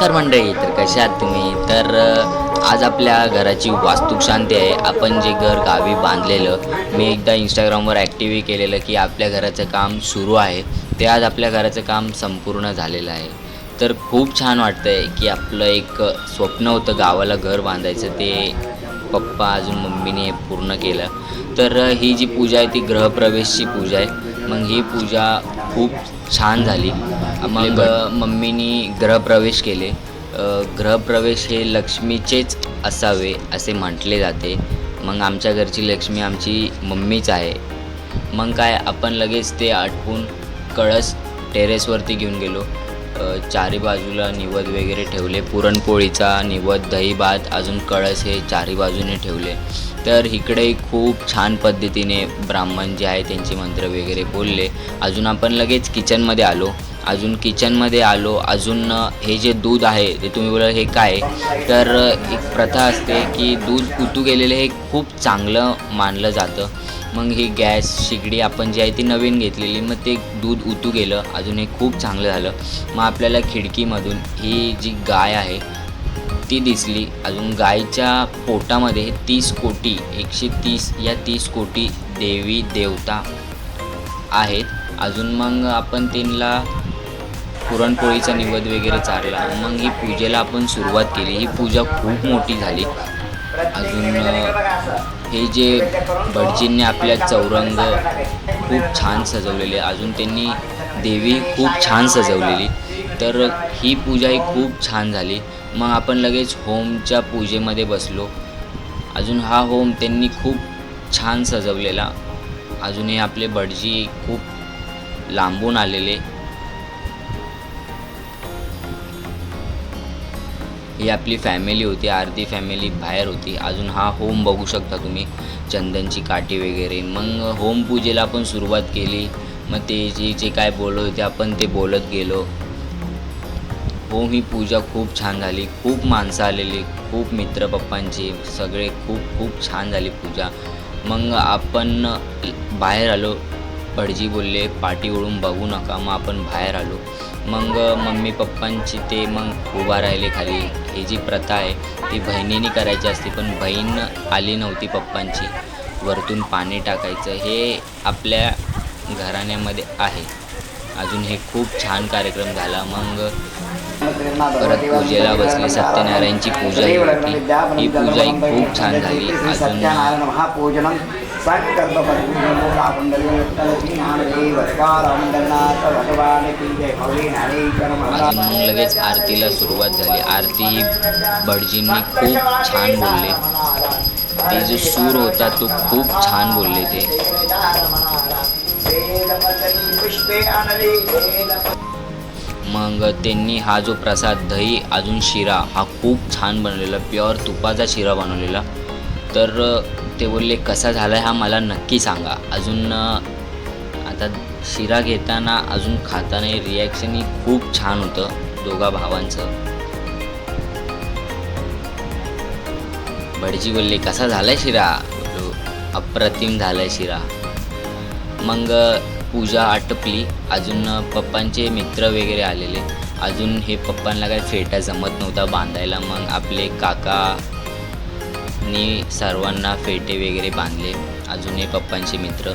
नमस्कार मंडळी, तर कसे आहात तुम्ही? तर आज आपल्या घराची वास्तुक शांती आहे. आपण जे घर गावी बांधलेलं, मी एकदा इंस्टाग्रामवर ॲक्टिव्ह केलेलं की आपल्या घराचं काम सुरू आहे. ते आज आपल्या घराचं काम संपूर्ण झालेलं आहे. तर खूप छान वाटतं आहे की आपलं एक स्वप्न होतं गावाला घर बांधायचं, ते पप्पा अजून मम्मीने पूर्ण केलं. तर ही जी पूजा आहे ती गृहप्रवेशची पूजा आहे. मग ही पूजा खूप छान झाली. मग मम्मीनी गृहप्रवेश केले. गृहप्रवेश हे लक्ष्मीचेच असावे असे म्हटले जाते. मग आमच्या घरची लक्ष्मी आमची मम्मीच आहे. मग काय आपण लगेच ते आटपून कळस टेरेसवरती घेऊन गेलो. चारी बाजूला निवद वगैरे ठेवले. पुरणपोळीचा निवद, दही भात, अजून कळस हे चारी बाजूने ठेवले. तर इकडे खूप छान पद्धतीने ब्राह्मण जे आहे त्यांचे मंत्र वगैरे बोलले. अजून आपण लगेच किचनमध्ये आलो. अजून हे जे दूध आहे ते तुम्ही बोलाल हे काय? तर एक प्रथा असते की दूध उतू गेलेलं हे खूप चांगलं मानलं जातं. मग ही गॅस शेगडी आपण जी आहे ती नवीन घेतलेली, मग ते दूध उतू गेलं. अजून हे खूप चांगलं झालं. मग आपल्याला खिडकीमधून ही जी गाय आहे ती दिसली. अजून गायच्या पोटामध्ये 30 कोटी 130 या 30 कोटी देवी देवता आहेत. अजून मग आपण त्यांना पुरणपोळीचा निवेद वगैरे चारला. मग ही पूजेला आपण सुरुवात केली. ही पूजा खूप मोठी झाली. अजून हे जे भटजींनी आपल्या चौरंग खूप छान सजवलेले, अजून त्यांनी देवी खूप छान सजवलेली. तर ही पूजा ही खूप छान झाली. मग आपण लगेच होमच्या पूजेमध्ये बसलो. अजून हा होम त्यांनी खूप छान सजवलेला. अजून हे आपले भटजी खूप लांबून आलेले. ही आपली फॅमिली होती, अर्धी फॅमिली बाहेर होती. अजून हा होम बघू शकता तुम्ही, चंदनची काठी वगैरे. मग होम पूजेला आपण सुरुवात केली. मग ते जे काय बोलत होते आपण ते बोलत गेलो. होम ही पूजा खूप छान झाली. खूप माणसं आलेली, खूप मित्र पप्पांचे सगळे. खूप छान झाली पूजा. मग आपण बाहेर आलो. भटजी बोलले पाठी वळून बघू नका. मग आपण बाहेर आलो. मग मम्मी पप्पांची ते मग उभा राहिले खाली. ही जी प्रथा आहे ती बहिणीने करायची असते, पण बहीण आली नव्हती पप्पांची. वरतून पाणी टाकायचं हे आपल्या घराण्यामध्ये आहे. अजून हे खूप छान कार्यक्रम झाला. मग परत पूजेला बसले. सत्यनारायणची पूजा ही होती. ही पूजा ही खूप छान झाली. अजून मग लगेच आरतीला सुरुवात झाली. आरती ही भटजींनी खूप छान बोलले. ते जो सूर होता तो खूप छान बोलले ते. मग त्यांनी हा जो प्रसाद दही अजून शिरा हा खूप छान बनवलेला, प्युअर तुपाचा शिरा बनवलेला. तर ते बोलले कसा झाला आहे हा मला नक्की सांगा. अजून आता शिरा घेताना अजून खाताना रिॲक्शनही खूप छान होतं दोघा भावांचं. भटजी बोलले कसा झाला आहे शिरा? अप्रतिम झाला आहे शिरा. मग पूजा आटपली. अजून पप्पांचे मित्र वगैरे आलेले. अजून हे पप्पांना काय फेटा जमत नव्हता बांधायला. मग आपले काकानी सर्वांना फेटे वगैरे बांधले. अजून हे पप्पांचे मित्र.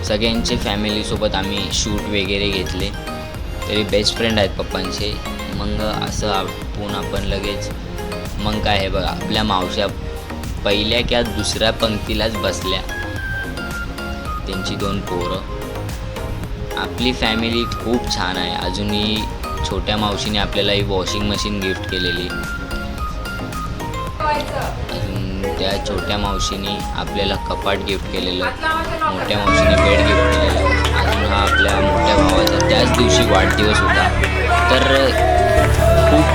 सगळ्यांचे फॅमिलीसोबत आम्ही शूट वगैरे घेतले. तरी बेस्ट फ्रेंड आहेत पप्पांचे. मग असं आपण लगेच मग काय आहे बघा, आपल्या मावश्या पहिल्या किंवा दुसऱ्या पंक्तीलाच बसल्या. त्यांची 2 पोरं. आपली फॅमिली खूप छान आहे. अजूनही छोट्या मावशीने आपल्याला ही वॉशिंग मशीन गिफ्ट केलेली. अजून त्या छोट्या मावशीने आपल्याला कपाट गिफ्ट केलेलं. मोठ्या मावशीने बेड गिफ्ट केलेलं. अजून हा आपल्या मोठ्या भावाचा त्याच दिवशी वाढदिवस होता. तर खूप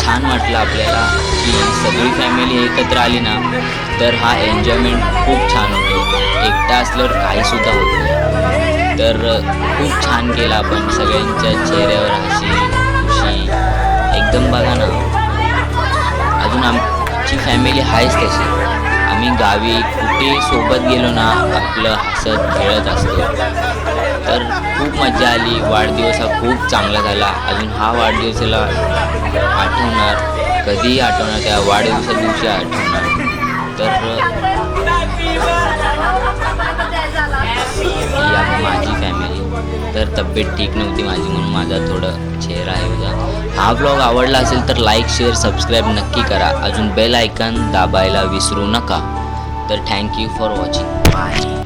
छान वाटलं आपल्याला की सगळी फॅमिली एकत्र आली ना, तर हा एन्जॉयमेंट खूप छान होतो. एकटा असल्यावर काहीसुद्धा होत नाही. तर खूप छान केलं आपण. सगळ्यांच्या चेहऱ्यावर हसी खुशी एकदम. बघा ना, अजून आमची फॅमिली आहेच तशी. आम्ही गावी कुठे सोबत गेलो ना आपलं हसत खेळत असतो. तर खूप मजा आली. वाढदिवस हा खूप चांगला झाला. अजून हा वाढदिवसाला आठवणार, कधीही आठवणार, त्या वाढदिवसा दिवशी आठवणार. तर या माझी फॅमिली. तर तब्येत ठीक नव्हती माझी म्हणून माझा थोडं चेहरा आहे होता. हा ब्लॉग आवडला असेल तर लाईक शेअर सबस्क्राईब नक्की करा. अजून बेल आयकॉन दाबायला विसरू नका. तर थँक्यू फॉर वॉचिंग. बाय.